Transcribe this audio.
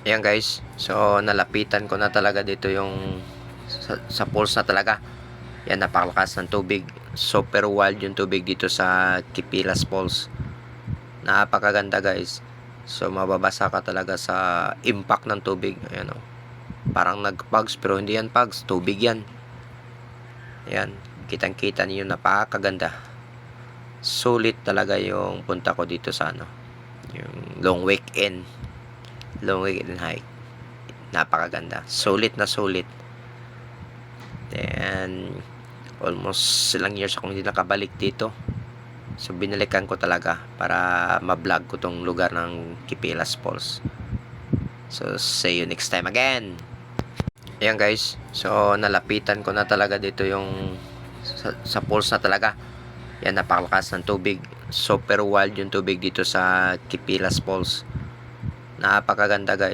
Ayan guys, so nalapitan ko na talaga dito yung sa falls na talaga. Yan, napakalakas ng tubig. Super wild yung tubig dito sa Kipilas Falls. Napakaganda guys. So mababasa ka talaga sa impact ng tubig. Ayan o. Parang nagpugs pero hindi yan pugs, tubig yan. Ayan, kitang kita niyo, napakaganda. Sulit talaga yung punta ko dito sa yung long weekend hike. Napakaganda, sulit na sulit. Then almost ilang years akong hindi nakabalik dito, so binalikan ko talaga para ma-vlog ko tong lugar ng Kipilas Falls. So see you next time again. Ayan guys, so nalapitan ko na talaga dito yung sa falls na talaga. Yan, napakalakas ng tubig. Super wild yung tubig dito sa Kipilas Falls. Napakaganda guys.